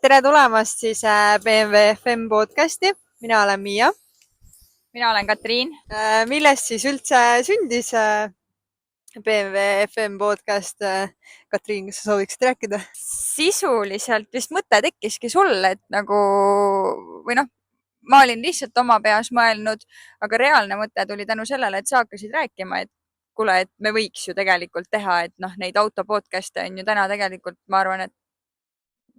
tere tulemast siis BMW FM podcasti. Mina olen Miia. Mina olen Katriin. Millest siis üldse sündis BMW FM podcast? Katriin, kas sa sooviksid rääkida? Sisuliselt vist mõte tekkiski sul, et nagu või noh, ma olin lihtsalt oma peas mõelnud, aga reaalne mõte tuli tänu sellele, et sa hakkasid rääkima, et kuule, et me võiks ju tegelikult teha, et noh, neid autopodcast'e on ju täna tegelikult, ma arvan, et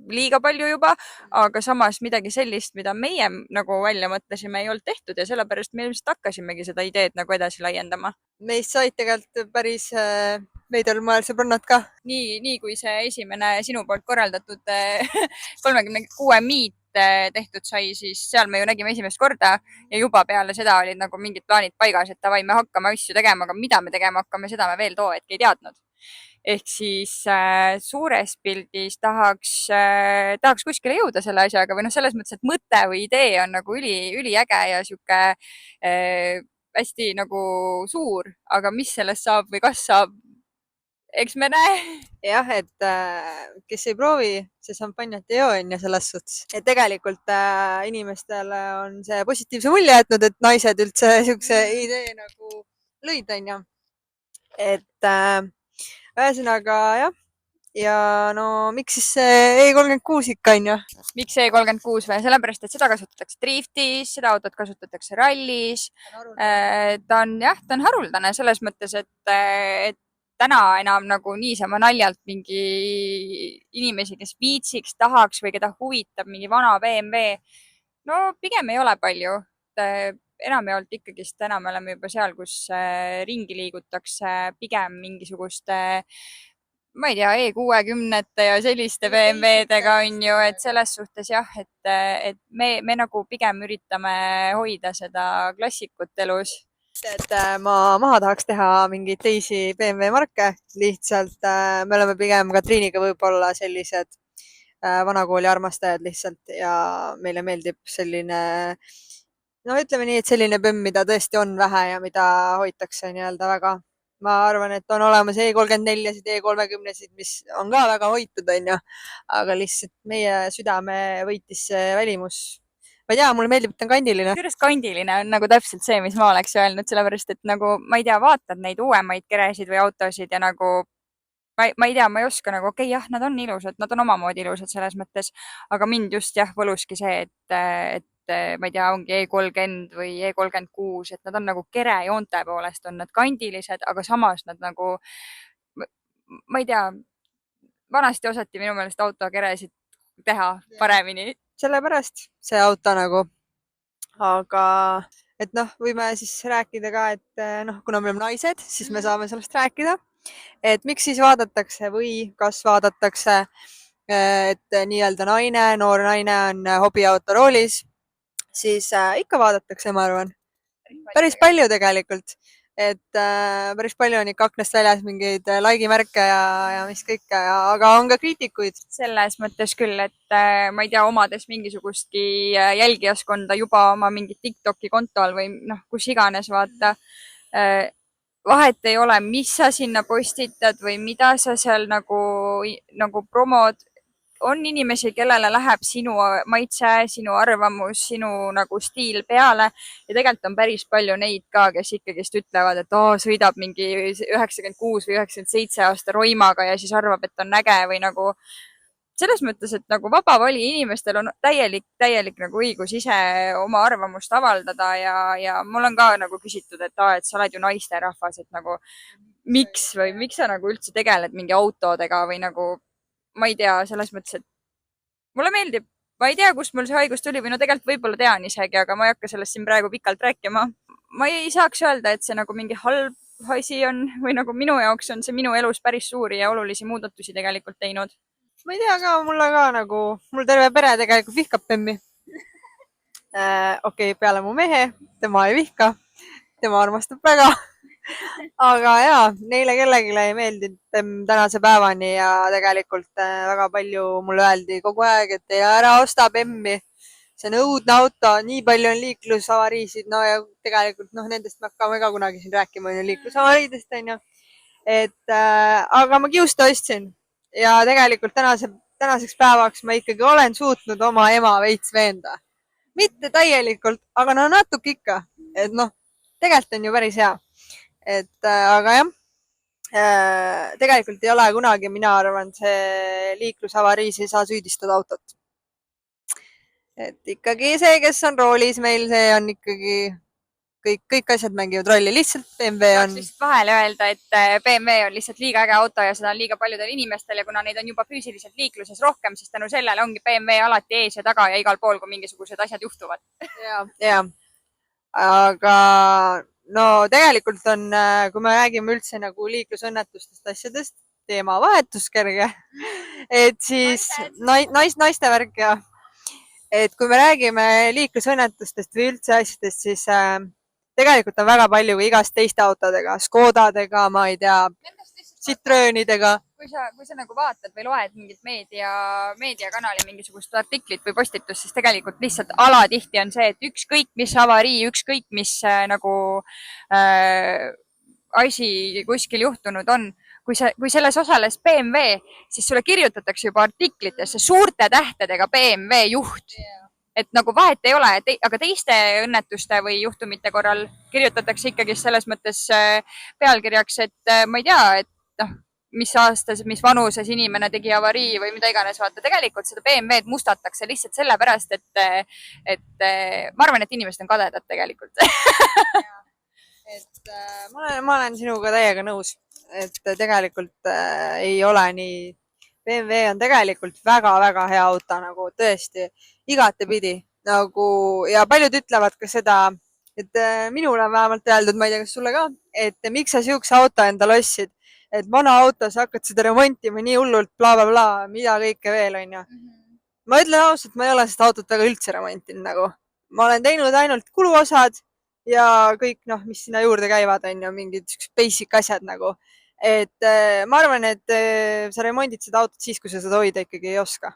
liiga palju juba, aga samas midagi sellist, mida meie nagu välja mõtlesime, ei olnud tehtud ja sellepärast me ilmselt hakkasimegi seda ideed nagu edasi laiendama. Meist said tegelikult päris veidral moel sõbrannad ka. Nii kui see esimene sinu poolt korraldatud 36 miit tehtud sai, siis seal me ju nägime esimest korda ja juba peale seda olid nagu mingid plaanid paigas, et davai, me hakkame asju tegema, aga mida me tegema hakkame, seda me veel too hetk ei teadnud. Ehk siis suures pildis tahaks kuskile jõuda selle asjaga või noh, selles mõttes, et mõte või idee on nagu üliäge ja sihuke hästi nagu suur, aga mis sellest saab või kas saab, eks me näe. Jah, et kes ei proovi, see šampanjat ei joo, on ju selles suhtes. Et tegelikult inimestele on see positiivse mulje jätnud, et naised üldse siukse idee nagu lõid, on ju. Et ühesõnaga jah, ja no miks siis see E36 ikka, on ju? Miks E36 või? Sellepärast, et seda kasutatakse driftis, seda autot kasutatakse rallis. Ta on haruldane selles mõttes, et täna enam nagu niisama naljalt mingi inimesi, kes viitsiks, tahaks või keda huvitab mingi vana BMW. No pigem ei ole palju. Enamjaolt ikkagist täna me oleme juba seal, kus ringi liigutakse pigem mingisuguste, ma ei tea, E60 ja selliste BMW-dega on ju, et selles suhtes jah, et me nagu pigem üritame hoida seda klassikut elus. Et ma maha tahaks teha mingeid teisi BMW marke, lihtsalt me oleme pigem Katriiniga võib-olla sellised vanakooli armastajad lihtsalt ja meile meeldib selline, no ütleme nii, et selline PEM, mida tõesti on vähe ja mida hoitakse nii-öelda väga. Ma arvan, et on olemas E34-sid, E30-sid, mis on ka väga hoitud, on ju, aga lihtsalt meie südame võitis see välimus. Ma ei tea, mulle meeldib, et ta on kandiline. Kusjuures kandiline on nagu täpselt see, mis ma oleks öelnud, sellepärast et nagu ma ei tea, vaatad neid uuemaid keresid või autosid ja nagu ma ei tea, ma ei oska nagu, okei, jah, nad on ilusad, nad on omamoodi ilusad selles mõttes, aga mind just jah, võluski see, et ma ei tea, ongi E30 või E36, et nad on nagu kerejoonte poolest on nad kandilised, aga samas nad nagu, ma ei tea, vanasti osati minu meelest autokeresid teha paremini. Sellepärast see auto nagu, aga et noh, võime siis rääkida ka, et noh, kuna me oleme naised, siis me saame sellest rääkida, et miks siis vaadatakse või kas vaadatakse, et nii-öelda naine, noor naine on hobiauto roolis, siis ikka vaadatakse, ma arvan. Päris palju tegelikult, et päris palju on ikka aknast väljas mingeid laigimärke ja mis kõike, aga on ka kriitikuid. Selles mõttes küll, et ma ei tea, omades mingisugustki jälgijaskonda juba oma mingit TikToki kontol või noh, kus iganes vaata, vahet ei ole, mis sa sinna postitad või mida sa seal nagu promod. On inimesi, kellele läheb sinu maitse, sinu arvamus, sinu nagu stiil peale ja tegelikult on päris palju neid ka, kes ikkagist ütlevad, et sõidab mingi 96 või 97 aasta roimaga ja siis arvab, et on äge või nagu selles mõttes, et nagu vaba vali, inimestel on täielik nagu õigus ise oma arvamust avaldada ja mul on ka nagu küsitud, et sa oled ju naisterahvas, et nagu miks sa nagu üldse tegeled mingi autodega või nagu ma ei tea, selles mõttes, et mulle meeldib, ma ei tea, kust mul see haigus tuli või no tegelikult võib-olla tean isegi, aga ma ei hakka sellest siin praegu pikalt rääkima. Ma ei saaks öelda, et see nagu mingi halb asi on või nagu minu jaoks on see minu elus päris suuri ja olulisi muudatusi tegelikult teinud. Ma ei tea ka, mulle ka nagu, mul terve pere tegelikult vihkab PEM-i. Okei, peale mu mehe, tema ei vihka, tema armastab väga. Aga jaa, neile kellelegi ei meeldinud PEM tänase päevani ja tegelikult väga palju mulle öeldi kogu aeg, et ära osta PEM-i. See on õudne auto, nii palju on liiklusavariisid, no ja tegelikult noh, nendest me hakkame ka kunagi siin rääkima, liiklusavariidest on ju. Et aga ma kiuste ostsin ja tegelikult tänaseks päevaks ma ikkagi olen suutnud oma ema veits veenda. Mitte täielikult, aga no natuke ikka. Et noh, tegelikult on ju päris hea. Et aga jah, tegelikult ei ole kunagi, mina arvan, see liiklusavariis ei saa süüdistada autot. Et ikkagi see, kes on roolis meil, see on ikkagi kõik asjad mängivad rolli, lihtsalt BMW on. Saaks lihtsalt vahele öelda, et BMW on lihtsalt liiga äge auto ja seda on liiga paljudel inimestel ja kuna neid on juba füüsiliselt liikluses rohkem, siis tänu sellele ongi BMW alati ees ja taga ja igal pool, kui mingisugused asjad juhtuvad. Ja. Aga no tegelikult on, kui me räägime üldse nagu liiklusõnnetustest asjadest, teema vahetus kerge, et siis naiste värk ja et kui me räägime liiklusõnnetustest või üldse asjadest, siis tegelikult on väga palju igast teiste autodega, Škodadega, ma ei tea, Citroenidega. Kui sa nagu vaatad või loed mingit meediakanali mingisugust artiklit või postitust, siis tegelikult lihtsalt alatihti on see, et ükskõik mis avarii, ükskõik mis nagu asi kuskil juhtunud on, kui selles osales BMW, siis sulle kirjutatakse juba artiklitesse suurte tähtedega BMW juht. Et nagu vahet ei ole, aga teiste õnnetuste või juhtumite korral kirjutatakse ikkagi selles mõttes pealkirjaks, et ma ei tea, et noh, mis aastas, mis vanuses inimene tegi avarii või mida iganes, vaata. Tegelikult seda BMW-d mustatakse lihtsalt sellepärast, et ma arvan, et inimesed on kadedad tegelikult. Et ma olen sinuga täiega nõus, et tegelikult ei ole nii. BMW on tegelikult väga-väga hea auto, nagu tõesti igatepidi nagu ja paljud ütlevad ka seda, et minule on vähemalt öeldud, ma ei tea, kas sulle ka, et miks sa siukse auto endale ostsid, et vana auto, sa hakkad seda remontima nii hullult, blablabla, mida kõike veel on ju. Ma ütlen ausalt, ma ei ole seda autot väga üldse remontinud nagu. Ma olen teinud ainult kuluosad ja kõik, noh, mis sinna juurde käivad, on ju, mingid basic asjad nagu. Et ma arvan, et sa remondid seda autot siis, kui sa seda hoida ikkagi ei oska.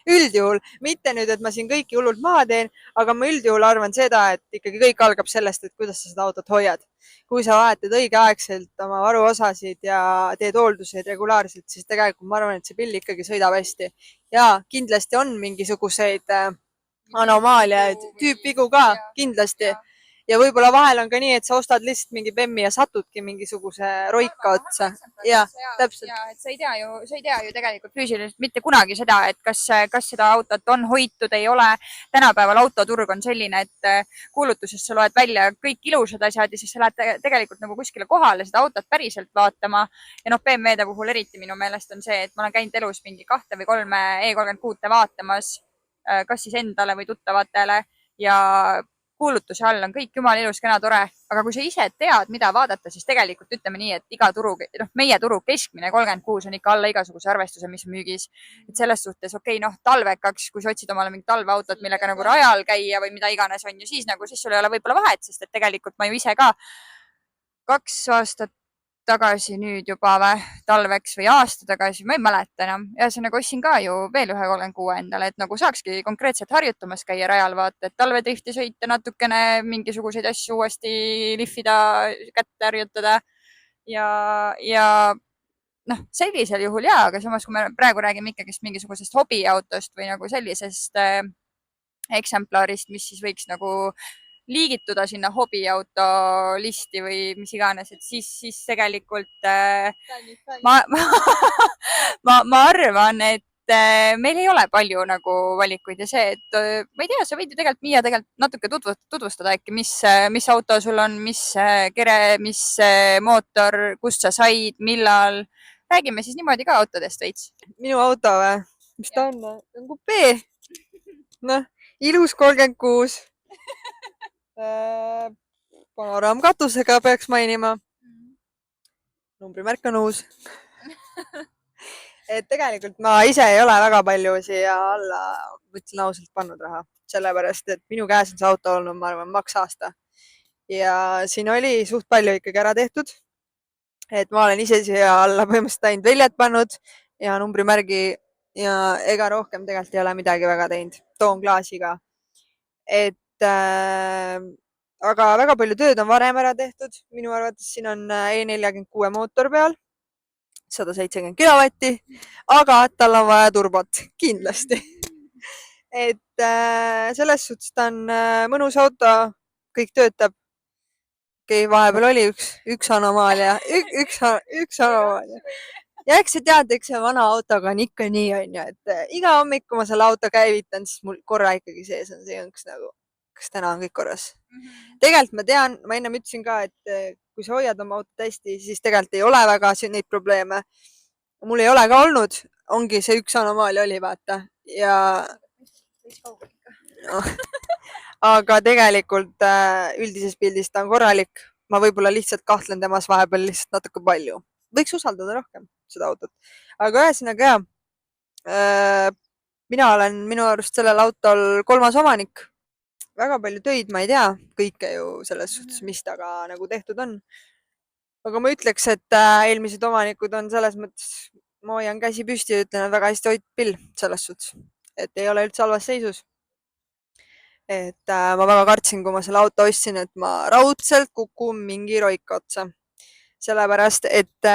Üldjuhul, mitte nüüd, et ma siin kõiki hullult maha teen, aga ma üldjuhul arvan seda, et ikkagi kõik algab sellest, et kuidas sa seda autot hoiad. Kui sa vahetad õigeaegselt oma varuosasid ja teed hoolduseid regulaarselt, siis tegelikult ma arvan, et see pill ikkagi sõidab hästi. Ja kindlasti on mingisuguseid anomaaliaid, tüüpvigu ka, kindlasti. Ja võib-olla vahel on ka nii, et sa ostad lihtsalt mingi bemmi ja satudki mingisuguse roika otsa. Ja, täpselt. Ja, et sa ei tea ju tegelikult füüsiliselt mitte kunagi seda, et kas seda autot on hoitud, ei ole. Tänapäeval autoturg on selline, et kuulutusest sa loed välja kõik ilusad asjad ja siis sa lähed tegelikult nagu kuskile kohale seda autot päriselt vaatama. Ja noh, BMW-de puhul eriti minu meelest on see, et ma olen käinud elus mingi 2 või 3 E36 vaatamas, kas siis endale või tuttavatele ja kuulutuse all on kõik jumala ilus, kena, tore, aga kui sa ise tead, mida vaadata, siis tegelikult ütleme nii, et iga turu, noh, meie turu keskmine 36 on ikka alla igasuguse arvestuse, mis müügis. Et selles suhtes, okei, noh, talvekaks, kui sa otsid omale mingi talveautot, millega nagu rajal käia või mida iganes on ju, siis sul ei ole võib-olla vahet, sest et tegelikult ma ju ise ka 2 aastat tagasi nüüd juba talveks või aasta tagasi, ma ei mäleta enam. Ja see nagu ostsin ka ju veel ühe 36 endale, et nagu saakski konkreetselt harjutamas käia rajal, vaata, et talvetrihti sõita natukene, mingisuguseid asju uuesti lihvida, kätte harjutada. Ja noh, sellisel juhul jaa, aga samas kui me praegu räägime ikkagist mingisugusest hobiautost või nagu sellisest eksemplarist, mis siis võiks nagu liigituda sinna hobiauto listi või mis iganes, et siis tegelikult ma arvan, et meil ei ole palju nagu valikuid ja see, et ma ei tea, sa võid ju tegelikult Miia natuke tutvustada äkki, mis auto sul on, mis kere, mis mootor, kust sa said, millal. Räägime siis niimoodi ka autodest veits. Minu auto või? Mis ta on? On kupee. Noh, ilus 36. Panoraamkatusega peaks mainima. Numbrimärk on uus. Et tegelikult ma ise ei ole väga palju siia alla, võtsin ausalt pannud raha. Sellepärast, et minu käes on see auto olnud, ma arvan, maks aasta. Ja siin oli suht palju ikkagi ära tehtud. Et ma olen ise siia alla põhimõtteliselt ainult väljad pannud ja numbrimärgi ja ega rohkem tegelikult ei ole midagi väga teinud. Toon klaasiga. Et aga väga palju tööd on varem ära tehtud. Minu arvates siin on E46 mootor peal. 170 kilovatti, aga tal on vaja turbot, kindlasti. Et selles suhtes ta on mõnus auto, kõik töötab. Okei, vahepeal oli üks anomaalia, üks anomaalia. Ja eks sa tead, eks see vana autoga on ikka nii, on ju, et iga hommik, kui ma selle auto käivitan, siis mul korra ikkagi sees on see õnks nagu, kas täna on kõik korras. Tegelikult ma tean, ma ennem ütlesin ka, et kui sa hoiad oma autot hästi, siis tegelikult ei ole väga neid probleeme. Mul ei ole ka olnud, ongi see üks anomaalia oli, vaata. Ja aga tegelikult üldises pildis ta on korralik. Ma võib-olla lihtsalt kahtlen temas vahepeal lihtsalt natuke palju. Võiks usaldada rohkem seda autot. Aga ühesõnaga jah, mina olen minu arust sellel autol 3. omanik. Väga palju töid ma ei tea, kõike ju selles suhtes, mis taga nagu tehtud on. Aga ma ütleks, et eelmised omanikud on selles mõttes, ma hoian käsi püsti ja ütlen, et väga hästi hoitud pill selles suhtes, et ei ole üldse halvas seisus. Et ma väga kartsin, kui ma selle auto ostsin, et ma raudselt kukun mingi roika otsa. Sellepärast, et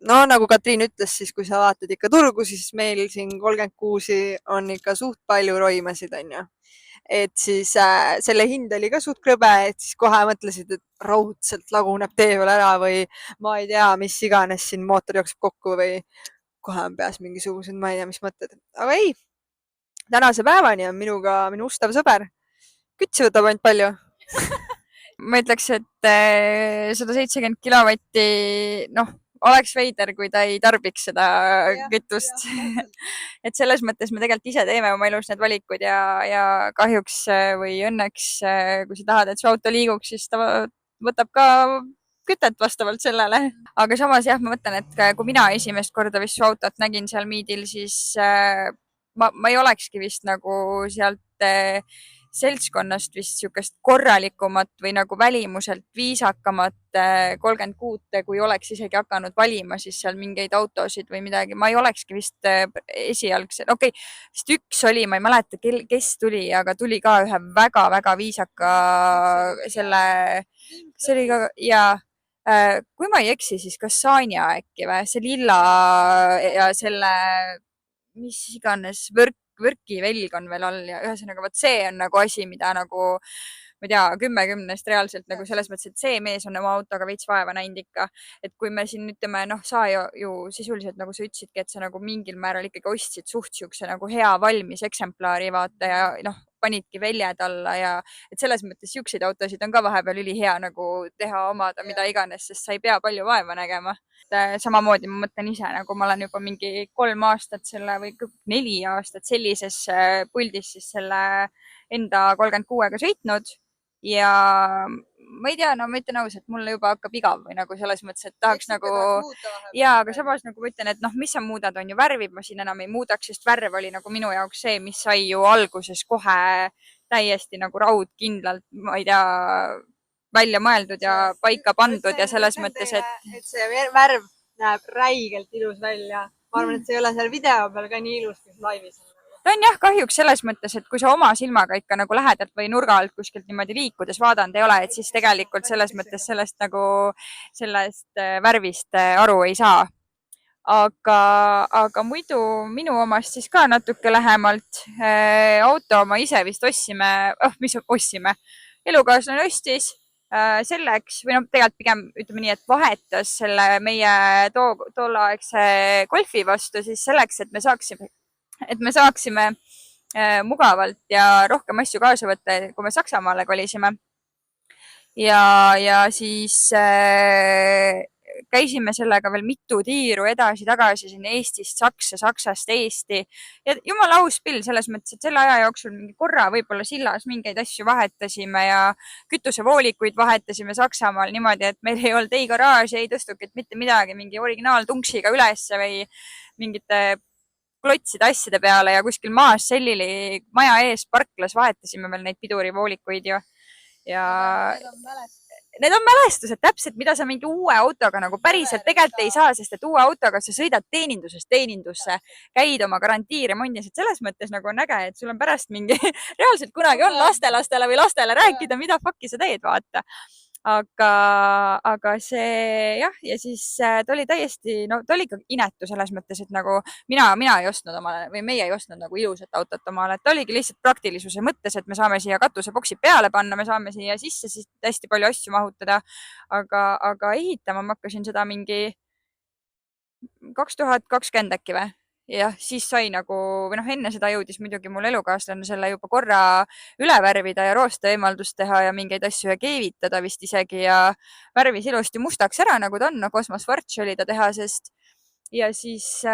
no nagu Katriin ütles, siis kui sa vaatad ikka turgu, siis meil siin 36 on ikka suht palju roimasid, on ju. Et siis selle hind oli ka suht krõbe, et siis kohe mõtlesid, et raudselt laguneb tee peal ära või ma ei tea, mis iganes siin mootor jookseb kokku või kohe on peas mingisugused, ma ei tea, mis mõtted. Aga ei, tänase päevani on minuga minu ustav sõber. Kütsi võtab ainult palju. Ma ütleks, et 170 kilovatti, noh, oleks veider, kui ta ei tarbiks seda kütust. Et selles mõttes me tegelikult ise teeme oma elus need valikud ja kahjuks või õnneks, kui sa tahad, et su auto liiguks, siis ta võtab ka kütet vastavalt sellele. Aga samas jah, ma mõtlen, et kui mina esimest korda vist su autot nägin seal Meedil, siis ma ei olekski vist nagu sealt seltskonnast vist siukest korralikumat või nagu välimuselt viisakamat 36, kui oleks isegi hakanud valima siis seal mingeid autosid või midagi. Ma ei olekski vist esialgselt, okei, vist üks oli, ma ei mäleta, kes tuli, aga tuli ka ühe väga-väga viisaka selle, see oli ka, ja kui ma ei eksi, siis kas Sanja äkki või see lilla ja selle, mis iganes võrki velg on veel all ja ühesõnaga vot see on nagu asi, mida nagu ma ei tea, 10-10 reaalselt nagu selles mõttes, et see mees on oma autoga veits vaeva näinud ikka. Et kui me siin ütleme, noh, sa ju sisuliselt nagu sa ütlesidki, et sa nagu mingil määral ikkagi ostsid suht siukse nagu hea valmis eksemplari vaata ja noh, panidki väljed alla ja et selles mõttes siukseid autosid on ka vahepeal ülihea nagu teha, omada, mida iganes, sest sa ei pea palju vaeva nägema. Samamoodi ma mõtlen ise, nagu ma olen juba mingi 3 aastat selle või 4 aastat sellises puldis siis selle enda 36-ga sõitnud ja ma ei tea, no ma ütlen ausalt, mulle juba hakkab igav või nagu selles mõttes, et tahaks nagu ja, aga samas nagu ma ütlen, et noh, mis sa muudad, on ju värvid, ma siin enam ei muudaks, sest värv oli nagu minu jaoks see, mis sai ju alguses kohe täiesti nagu raudkindlalt, ma ei tea, välja mõeldud ja paika pandud ja selles mõttes, et see värv näeb räigelt ilus välja. Ma arvan, et see ei ole seal video peal ka nii ilus, kui laivis on. Ta on jah kahjuks selles mõttes, et kui sa oma silmaga ikka nagu lähedalt või nurga alt kuskilt niimoodi liikudes vaadanud ei ole, et siis tegelikult selles mõttes sellest nagu sellest värvist aru ei saa. Aga muidu minu omast siis ka natuke lähemalt. Auto ma ise vist ostsime, elukaaslane ostis selleks või noh, tegelikult pigem ütleme nii, et vahetas selle meie tolleaegse Golfi vastu siis selleks, et me saaksime mugavalt ja rohkem asju kaasa võtta, kui me Saksamaale kolisime. Ja siis käisime sellega veel mitu tiiru edasi-tagasi siin Eestist Saksa, Saksast Eesti ja jumala aus pill selles mõttes, et selle aja jooksul mingi korra võib-olla sillas mingeid asju vahetasime ja kütusevoolikuid vahetasime Saksamaal niimoodi, et meil ei olnud ei garaaži, ei tõstukit, mitte midagi, mingi originaaltunksiga ülesse või mingite klotside asjade peale ja kuskil maas sellili maja ees parklas vahetasime veel neid pidurivoolikuid ju. Ja need on mälestused täpselt, mida sa mingi uue autoga nagu päriselt tegelikult ei saa, sest et uue autoga sa sõidad teenindusest teenindusse, käid oma garantiiremondis, et selles mõttes nagu on äge, et sul on pärast mingi reaalselt kunagi on lastelastele või lastele rääkida, mida fuck'i sa teed, vaata. aga see jah, ja siis ta oli täiesti, no ta oli ikka inetu selles mõttes, et nagu mina ei ostnud omale või meie ei ostnud nagu ilusat autot omale, et ta oligi lihtsalt praktilisuse mõttes, et me saame siia katuseboksi peale panna, me saame siia sisse siis hästi palju asju mahutada. aga ehitama ma hakkasin seda mingi 2020 äkki või? jah, siis sai nagu, või noh, enne seda jõudis muidugi mul elukaaslane selle juba korra üle värvida ja roosteeemaldust teha ja mingeid asju ja keevitada vist isegi ja värvis ilusti mustaks ära, nagu ta on, no Cosmo Schwarz oli ta tehasest. ja siis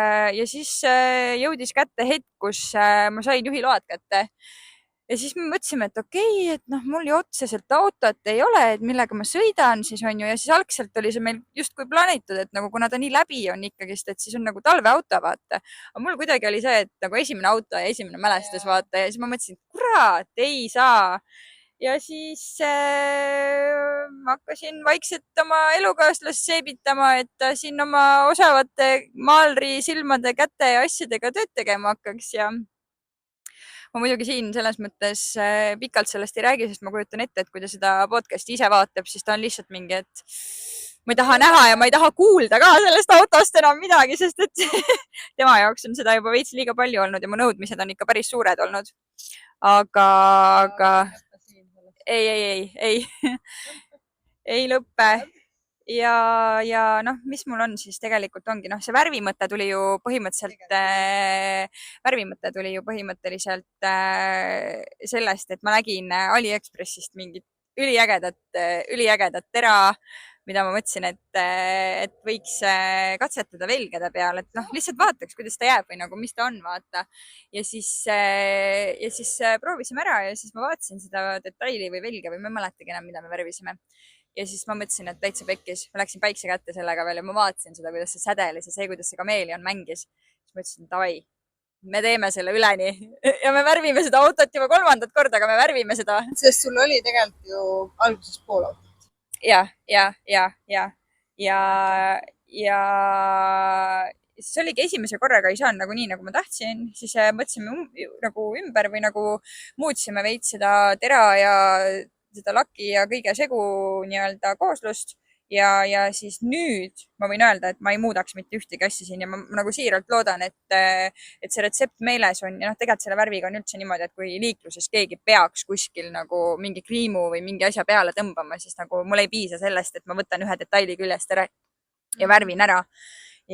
jõudis kätte hetk, kus ma sain juhiload kätte. ja siis me mõtlesime, et okei, et noh, mul ju otseselt autot ei ole, et millega ma sõidan siis on ju, ja siis algselt oli see meil justkui plaanitud, et nagu kuna ta nii läbi on ikkagist, et siis on nagu talveauto, vaata. aga mul kuidagi oli see, et nagu esimene auto ja esimene mälestus, vaata, ja siis ma mõtlesin, kurat, ei saa. ja siis ma hakkasin vaikselt oma elukaaslast seebitama, et ta siin oma osavate maalri silmade, käte ja asjadega tööd tegema hakkaks ja ma muidugi siin selles mõttes pikalt sellest ei räägi, sest ma kujutan ette, et kui ta seda podcast'i ise vaatab, siis ta on lihtsalt mingi, et ma ei taha näha ja ma ei taha kuulda ka sellest autost enam midagi, sest et tema jaoks on seda juba veits liiga palju olnud ja mu nõudmised on ikka päris suured olnud. aga ei ei lõppe. ja noh, mis mul on siis tegelikult ongi, noh, see värvimõte tuli ju põhimõtteliselt sellest, et ma nägin AliExpressist mingit üliägedat tera, mida ma mõtlesin, et võiks katsetada velgede peal, et noh, lihtsalt vaataks, kuidas ta jääb või nagu, mis ta on, vaata. ja siis proovisime ära ja siis ma vaatasin seda detaili või velge või ma ei mäletagi enam, mida me värvisime. ja siis ma mõtlesin, et täitsa pekkis. Ma läksin päikse kätte sellega veel ja ma vaatasin seda, kuidas see sädeles ja see, kuidas see kameelion mängis. siis ma ütlesin, davai, me teeme selle üleni ja me värvime seda autot juba 3. korda, aga me värvime seda. Sest sul oli tegelikult ju alguses pool autot. ja siis oligi esimese korraga ei saanud nagu nii, nagu ma tahtsin, siis mõtlesime nagu ümber või nagu muutsime veits seda tera ja seda laki ja kõige segu nii-öelda kooslust. ja siis nüüd ma võin öelda, et ma ei muudaks mitte ühtegi asja siin ja ma nagu siiralt loodan, et see retsept meeles on ja noh, tegelikult selle värviga on üldse niimoodi, et kui liikluses keegi peaks kuskil nagu mingi kriimu või mingi asja peale tõmbama, siis nagu mul ei piisa sellest, et ma võtan ühe detaili küljest ära ja värvin ära.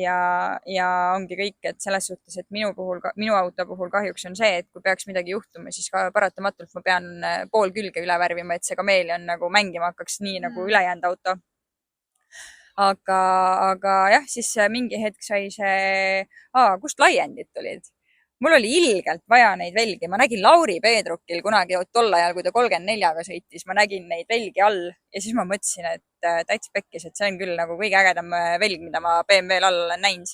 ja ongi kõik, et selles suhtes, et minu auto puhul kahjuks on see, et kui peaks midagi juhtuma, siis ka paratamatult ma pean pool külge üle värvima, et see kameelion nagu mängima hakkaks nii nagu ülejäänud auto. aga jah, siis mingi hetk sai see, kust laiendid tulid? mul oli ilgelt vaja neid velgi, ma nägin Lauri Peedrukil kunagi tol ajal, kui ta 34-ga sõitis, ma nägin neid velgi all ja siis ma mõtlesin, et täitsa pekkis, et see on küll nagu kõige ägedam velg, mida ma BMW-l all olen näinud.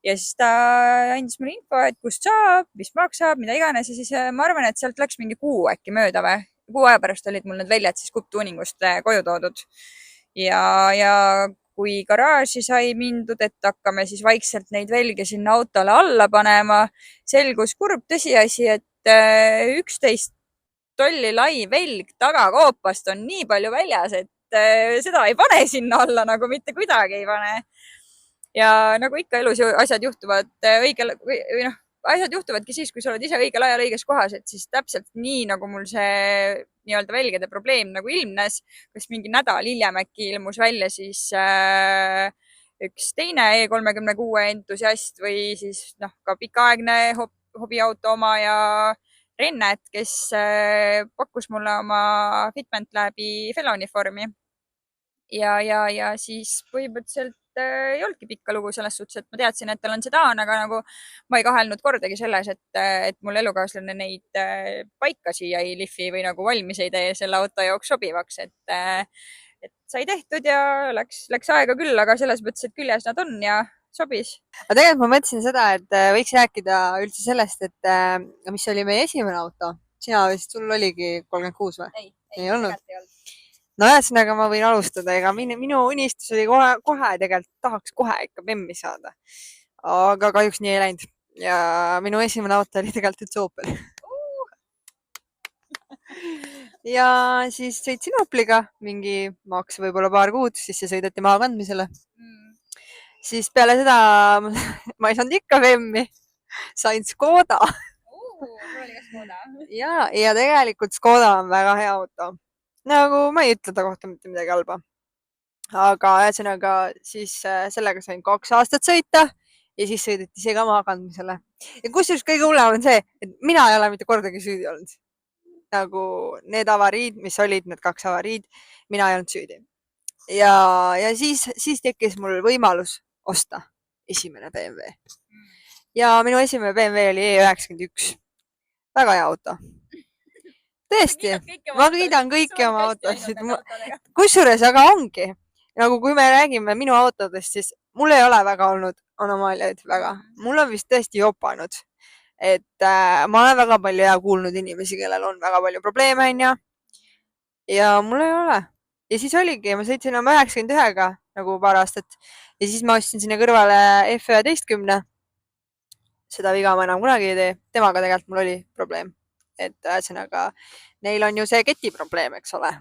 ja siis ta andis mulle info, et kust saab, mis maksab, mida iganes ja siis ma arvan, et sealt läks mingi kuu äkki mööda või? Kuu aja pärast olid mul need väljad siis kupptuuningust koju toodud. ja kui garaaži sai mindud, et hakkame siis vaikselt neid velge sinna autole alla panema, selgus kurb tõsiasi, et 11 tolli lai velg tagakoopast on nii palju väljas, et seda ei pane sinna alla, nagu mitte kuidagi ei pane. ja nagu ikka elus asjad juhtuvad või noh, asjad juhtuvadki siis, kui sa oled ise õigel ajal õiges kohas, et siis täpselt nii, nagu mul see nii-öelda velgede probleem nagu ilmnes, kas mingi nädal hiljem äkki ilmus välja siis üks teine E36 entusiast või siis noh, ka pikaaegne hobiauto oma ja Rennet, kes pakkus mulle oma Fitment Labi feloniformi. ja siis põhimõtteliselt ei olnudki pikka lugu selles suhtes, et ma teadsin, et tal on sedaan, aga nagu ma ei kahelnud kordagi selles, et mul elukaaslane neid paika siia ei lihvi või nagu valmis ei tee selle auto jaoks sobivaks, et sai tehtud ja läks aega küll, aga selles mõttes, et küljes nad on ja sobis. aga tegelikult ma mõtlesin seda, et võiks rääkida üldse sellest, et mis oli meie esimene auto. Sina vist, sul oligi 36 või? Ei olnud. No ühesõnaga ma võin alustada, ega minu unistus oli kohe tegelikult tahaks kohe ikka bemmi saada. Aga kahjuks nii ei läinud. Ja minu esimene auto oli tegelikult üldse Opel. ja siis sõitsin Opliga mingi maks võib-olla paar kuud, siis see sõideti maha kandmisele. Siis peale seda ma ei saanud ikka Femmi, sain Škoda. ja tegelikult Škoda on väga hea auto. Nagu ma ei ütle ta kohta mitte midagi halba. Aga ühesõnaga siis sellega sain 2 aastat sõita ja siis sõideti see ka maha kandmisele. Ja kusjuures kõige hullem on see, et mina ei ole mitte kordagi süüdi olnud. Nagu need avariid, mis olid, need 2 avariid, mina ei olnud süüdi. Ja siis tekkis mul võimalus osta esimene BMW. Ja minu esimene BMW oli E91. Väga hea auto. Tõesti, ma kiidan kõiki oma autosid. Kusjuures aga ongi, nagu kui me räägime minu autodest, siis mul ei ole väga olnud anomaaliaid väga. Mul on vist tõesti jopanud. Et ma olen väga palju kuulnud inimesi, kellel on väga palju probleeme, onju. Ja mul ei ole. Ja siis oligi, ma sõitsin oma 91-ga nagu paar aastat ja siis ma ostsin sinna kõrvale F11. Seda viga ma enam kunagi ei tee. Temaga tegelikult mul oli probleem. Et ühesõnaga, neil on ju see keti probleem, eks ole.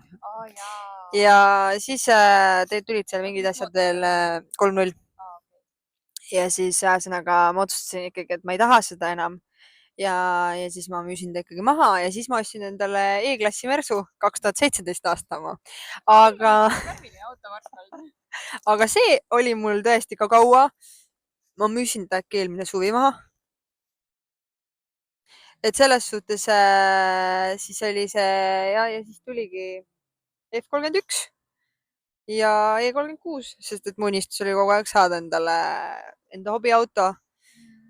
Ja siis tulid seal mingid asjad veel 3.0. Ja siis ühesõnaga ma otsustasin ikkagi, et ma ei taha seda enam. Ja siis ma müüsin ta ikkagi maha ja siis ma ostsin endale E-klassi Mersu 2017 aasta oma. Aga see oli mul tõesti ka kaua. Ma müüsin ta äkki eelmine suvi maha. Et selles suhtes siis oli see ja siis tuligi F31 ja E36, sest et mu unistus oli kogu aeg saada endale enda hobiauto.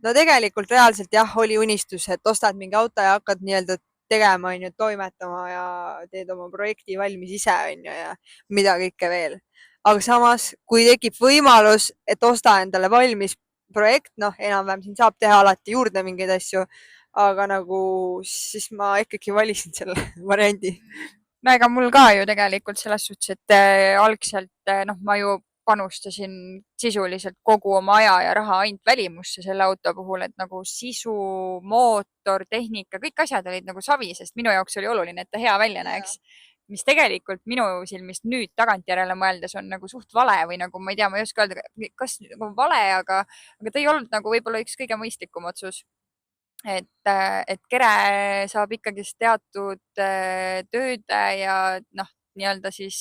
No tegelikult reaalselt jah, oli unistus, et ostad mingi auto ja hakkad nii-öelda tegema, onju, toimetama ja teed oma projekti valmis ise, onju, ja mida kõike veel. Aga samas, kui tekib võimalus, et osta endale valmis projekt, noh, enam-vähem siin saab teha alati juurde mingeid asju, aga nagu siis ma ikkagi valisin selle variandi. No ega mul ka ju tegelikult selles suhtes, et algselt noh, ma ju panustasin sisuliselt kogu oma aja ja raha ainult välimusse selle auto puhul, et nagu sisu, mootor, tehnika, kõik asjad olid nagu savi, sest minu jaoks oli oluline, et ta hea välja näeks. Mis tegelikult minu silmist nüüd tagantjärele mõeldes on nagu suht vale või nagu ma ei tea, ma ei oska öelda, kas nagu vale, aga ta ei olnud nagu võib-olla üks kõige mõistlikum otsus. Et kere saab ikkagist teatud tööde ja noh, nii-öelda siis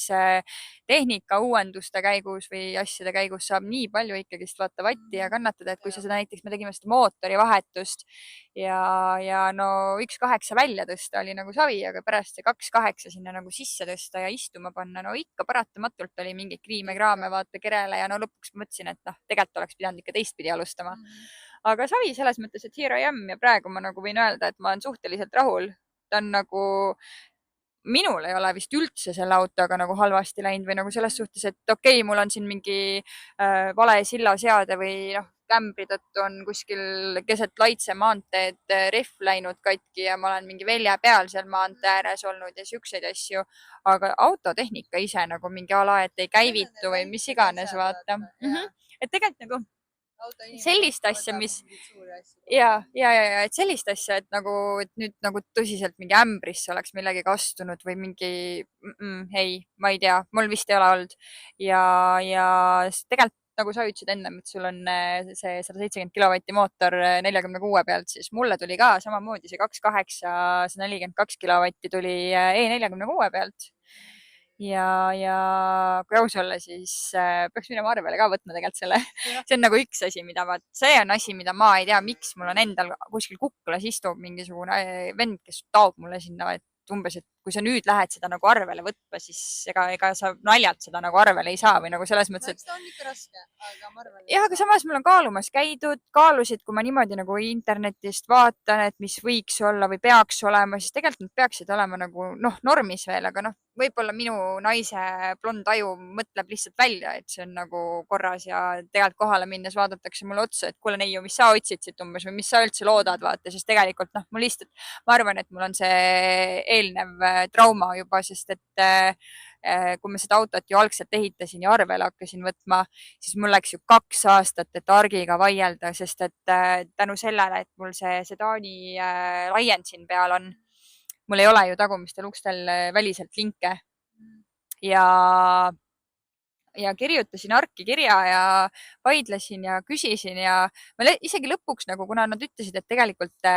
tehnika uuenduste käigus või asjade käigus saab nii palju ikkagist vaata vatti ja kannatada, et kui sa seda näiteks, me tegime seda mootori vahetust ja no 1.8 välja tõsta oli nagu savi, aga pärast see 2.8 sinna nagu sisse tõsta ja istuma panna, no ikka paratamatult oli mingeid kriime-kraame vaata kerele ja no lõpuks mõtlesin, et noh, tegelikult oleks pidanud ikka teistpidi alustama. Aga savi selles mõttes, et here I am ja praegu ma nagu võin öelda, et ma olen suhteliselt rahul. Ta on nagu, minul ei ole vist üldse selle autoga nagu halvasti läinud või nagu selles suhtes, et okei, mul on siin mingi vale sillaseade või noh, kämbri tõttu on kuskil keset Laitse maanteed rehv läinud katki ja ma olen mingi velja peal seal maantee ääres olnud ja siukseid asju. Aga autotehnika ise nagu mingi ala, et ei käivitu või mis iganes, vaata. Et tegelikult nagu sellist asja, mis et sellist asja, et nagu, et nüüd nagu tõsiselt mingi ämbrisse oleks millegagi astunud või mingi ei, ma ei tea, mul vist ei ole olnud ja tegelikult nagu sa ütlesid ennem, et sul on see 170 kilovatti mootor 46 pealt, siis mulle tuli ka samamoodi see 2.8 142 kilovatti tuli E46 pealt. Ja kui aus olla, siis peaks minema arvele ka võtma tegelikult selle. See on nagu üks asi, see on asi, mida ma ei tea, miks mul on endal kuskil kuklas istub mingisugune vend, kes taob mulle sinna, et umbes, et kui sa nüüd lähed seda nagu arvele võtma, siis ega sa naljalt seda nagu arvele ei saa või nagu selles mõttes, et. Ta on ikka raske, aga ma arvan. Jah, aga samas mul on kaalumas käidud, kaalusid, kui ma niimoodi nagu internetist vaatan, et mis võiks olla või peaks olema, siis tegelikult nad peaksid olema nagu noh, normis veel, aga noh, võib-olla minu naise blond aju mõtleb lihtsalt välja, et see on nagu korras ja tegelikult kohale minnes vaadatakse mulle otsa, et kuule Neiu, mis sa otsid siit umbes või mis sa üldse loodad, vaata, sest tegelikult noh, mul lihtsalt, ma arvan, et mul on see eelnev trauma juba, sest et kui ma seda autot ju algselt ehitasin ja arvele hakkasin võtma, siis mul läks ju 2 aastat, et argiga vaielda, sest et tänu sellele, et mul see sedaani laiend siin peal on, mul ei ole ju tagumistel ukstel väliselt linke ja kirjutasin Arki kirja ja vaidlesin ja küsisin ja ma isegi lõpuks nagu, kuna nad ütlesid, et tegelikult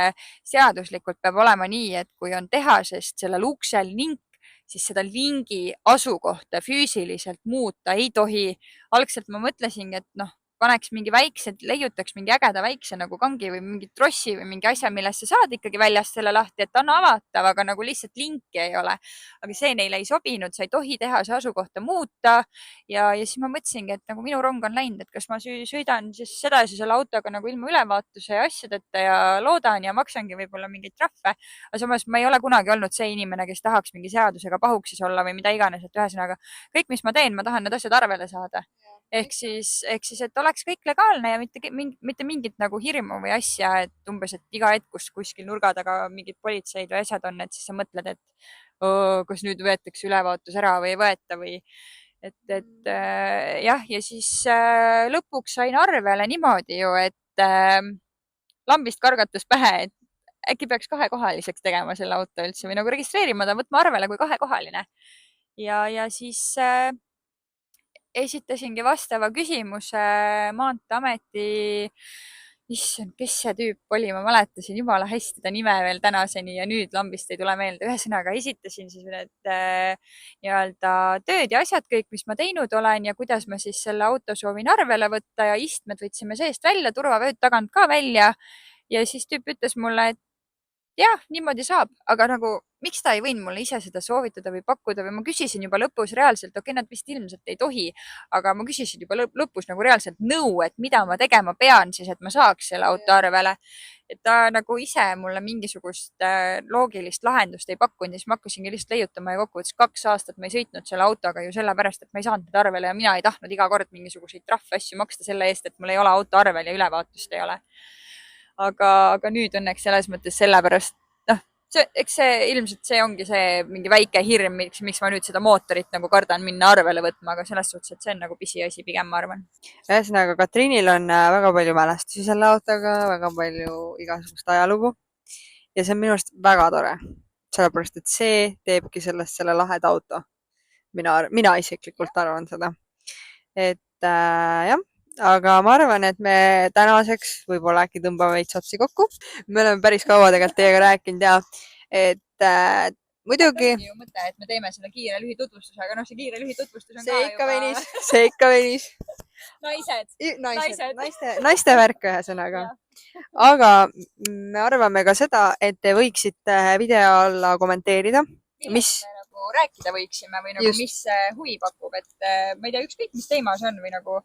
seaduslikult peab olema nii, et kui on tehasest sellel uksel link, siis seda lingi asukohta füüsiliselt muuta ei tohi. Algselt ma mõtlesingi, et noh, paneks mingi väikse, leiutaks mingi ägeda väikse nagu kangi või mingi trossi või mingi asja, millest sa saad ikkagi väljast selle lahti, et on avatav, aga nagu lihtsalt linki ei ole. Aga see neile ei sobinud, sa ei tohi tehase asukohta muuta. Ja siis ma mõtlesingi, et nagu minu rong on läinud, et kas ma sõidan siis sedasi selle autoga nagu ilma ülevaatuse ja asjadeta ja loodan ja maksangi võib-olla mingeid trahve. Aga samas ma ei ole kunagi olnud see inimene, kes tahaks mingi seadusega pahuksis olla või mida iganes, et ühesõnaga kõik, mis ma teen, ma tahan need asjad arvele saada. Ehk siis, et oleks kõik legaalne ja mitte mingit nagu hirmu või asja, et umbes, et iga hetk, kus kuskil nurga taga mingid politseid või asjad on, et siis sa mõtled, et kas nüüd võetakse ülevaatus ära või ei võeta või jah, ja siis lõpuks sain arvele niimoodi ju, et lambist kargatus pähe, et äkki peaks kahekohaliseks tegema selle auto üldse või nagu registreerima ta, võtma arvele kui kahekohaline. Ja siis esitasingi vastava küsimuse Maanteeameti, issand, kes see tüüp oli, ma mäletasin jumala hästi ta nime veel tänaseni ja nüüd lambist ei tule meelde. Ühesõnaga esitasin siis need nii-öelda tööd ja asjad kõik, mis ma teinud olen ja kuidas ma siis selle auto soovin arvele võtta ja istmed võtsime seest välja, turvavööd tagant ka välja. Ja siis tüüp ütles mulle, et jah, niimoodi saab, aga nagu miks ta ei võinud mulle ise seda soovitada või pakkuda või ma küsisin juba lõpus reaalselt, okei, nad vist ilmselt ei tohi, aga ma küsisin juba lõpus nagu reaalselt nõu, et mida ma tegema pean siis, et ma saaks selle auto arvele. Et ta nagu ise mulle mingisugust loogilist lahendust ei pakkunud ja siis ma hakkasingi lihtsalt leiutama ja kokkuvõttes 2 aastat ma ei sõitnud selle autoga ju sellepärast, et ma ei saanud teda arvele ja mina ei tahtnud iga kord mingisuguseid trahve asju maksta selle eest, et mul ei ole auto arvel ja ülevaatust ei ole. Aga nüüd õnneks selles mõttes sellepärast, noh, eks see ilmselt see ongi see mingi väike hirm, miks ma nüüd seda mootorit nagu kardan minna arvele võtma, aga selles suhtes, et see on nagu pisiasi pigem, ma arvan. Ühesõnaga, Katriinil on väga palju mälestusi selle autoga, väga palju igasugust ajalugu ja see on minu arust väga tore, sellepärast, et see teebki sellest selle laheda auto. Mina isiklikult arvan seda. Et jah. Aga ma arvan, et me tänaseks võib-olla äkki tõmbame veits otsi kokku. Me oleme päris kaua tegelikult teiega rääkinud ja et muidugi. See on ju mõte, et me teeme selle kiire lühitutvustuse, aga noh, see kiire lühitutvustus on see ikka venis. Naiste värk ühesõnaga. Aga me arvame ka seda, et te võiksite video alla kommenteerida. Mis rääkida võiksime või nagu mis huvi pakub, et ma ei tea, ükskõik mis teema see on või nagu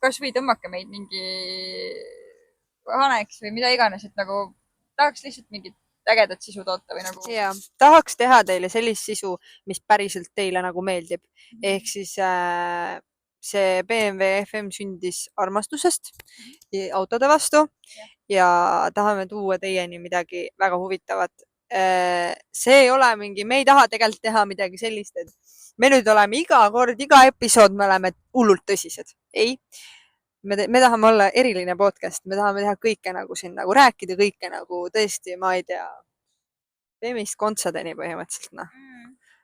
kas või tõmmake meid mingi haneks või mida iganes, et nagu tahaks lihtsalt mingit ägedat sisu toota või nagu. Ja, tahaks teha teile sellist sisu, mis päriselt teile nagu meeldib. Ehk siis see BMW FM sündis armastusest autode vastu ja tahame tuua teieni midagi väga huvitavat. See ei ole mingi, me ei taha tegelikult teha midagi sellist, et me nüüd oleme iga kord, iga episood, me oleme hullult tõsised. Ei, me tahame olla eriline podcast, me tahame teha kõike nagu siin, nagu rääkida kõike nagu tõesti, ma ei tea, teemist kontsadeni põhimõtteliselt, noh.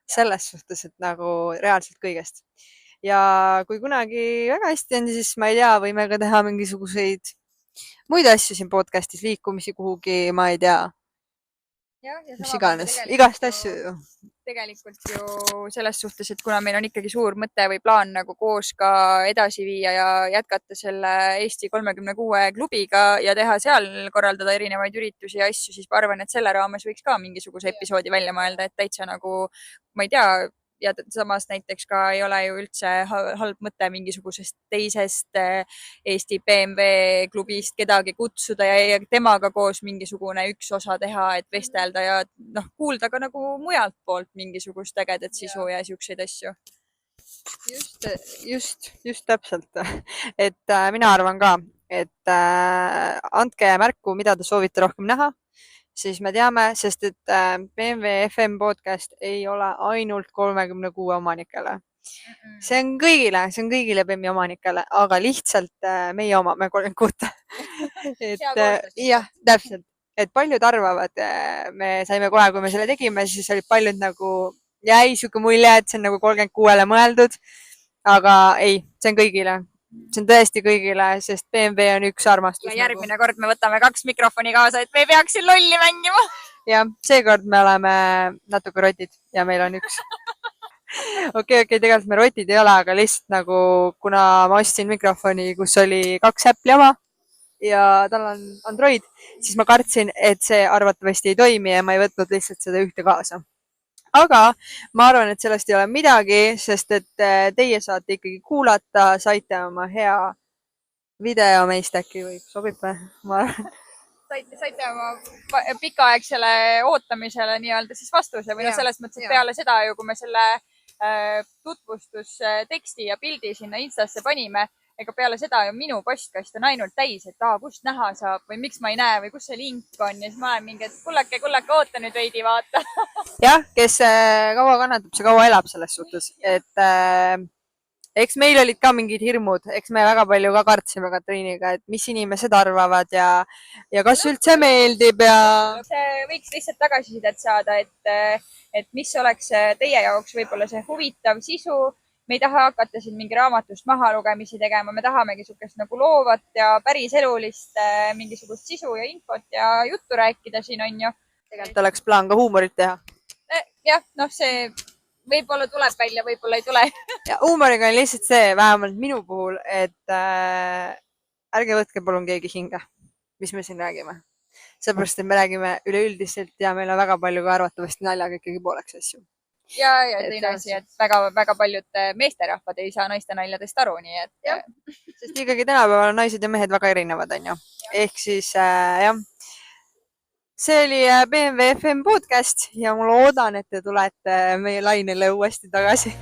Selles suhtes, et nagu reaalselt kõigest. Ja kui kunagi väga hästi on, siis ma ei tea, võime ka teha mingisuguseid muid asju siin podcastis, liikumisi kuhugi, ma ei tea. Mis iganes, igast asju ju. Tegelikult ju selles suhtes, et kuna meil on ikkagi suur mõte või plaan nagu koos ka edasi viia ja jätkata selle Eesti 36 klubiga ja teha seal, korraldada erinevaid üritusi ja asju, siis ma arvan, et selle raames võiks ka mingisuguse episoodi välja mõelda, et täitsa nagu, ma ei tea, ja samas näiteks ka ei ole ju üldse halb mõte mingisugusest teisest Eesti BMW klubist kedagi kutsuda ja temaga koos mingisugune üks osa teha, et vestelda ja noh, kuulda ka nagu mujalt poolt mingisugust ägedat sisu ja siukseid asju. Just täpselt. Et mina arvan ka, et andke märku, mida te soovite rohkem näha. Siis me teame, sest et BMW FM podcast ei ole ainult 36 omanikele. See on kõigile BMW omanikele, aga lihtsalt meie omame 36. Et jah, täpselt. et paljud arvavad, me saime kohe, kui me selle tegime, siis olid paljud nagu, jäi siuke mulje, et see on nagu 36-le mõeldud. Aga ei, see on kõigile. See on tõesti kõigile, sest BMW on üks armastus. Ja järgmine kord me võtame 2 mikrofoni kaasa, et me ei peaks siin lolli mängima. Ja seekord me oleme natuke rotid ja meil on üks. Okei, tegelikult me rotid ei ole, aga lihtsalt nagu, kuna ma ostsin mikrofoni, kus oli 2 Apple'i oma ja tal on Android, siis ma kartsin, et see arvatavasti ei toimi ja ma ei võtnud lihtsalt seda ühte kaasa. Aga ma arvan, et sellest ei ole midagi, sest et teie saate ikkagi kuulata, saite oma hea video meist äkki või sobib või? Ma arvan. Saite oma pikaaegsele ootamisele nii-öelda siis vastuse või selles mõttes, et peale seda ju, kui me selle tutvustusteksti ja pildi sinna Instasse panime, ega peale seda ju minu postkast on ainult täis, et kust näha saab või miks ma ei näe või kus see link on ja siis ma olen mingi, et kullake, oota nüüd veidi, vaata. Jah, kes kaua kannatab, see kaua elab selles suhtes, et eks meil olid ka mingid hirmud, eks me väga palju ka kartsime Katriiniga, et mis inimesed arvavad ja kas üldse meeldib ja... Võiks lihtsalt tagasisidet saada, et mis oleks teie jaoks võib-olla see huvitav sisu. Me ei taha hakata siin mingi raamatust maha lugemisi tegema, me tahamegi sukest nagu loovat ja päris elulist mingisugust sisu ja infot ja juttu rääkida siin on ju. Tegelikult oleks plaan ka huumorit teha. Jah, see võib-olla tuleb välja, võib-olla ei tule. Ja huumoriga on lihtsalt see, vähemalt minu puhul, et ärge võtke palun keegi hinge, mis me siin räägime. Seepärast, et me räägime üleüldiselt ja meil on väga palju ka arvatavasti naljaga ikkagi pooleks asju. Ja teine asi, et väga paljud meesterahvad ei saa naiste naljadest aru, nii et... Ja, sest ikkagi tänapäeval on naised ja mehed väga erinevad, on ju. Ehk siis, jah. See oli BMW FM podcast ja ma loodan, et te tulete meie lainele uuesti tagasi.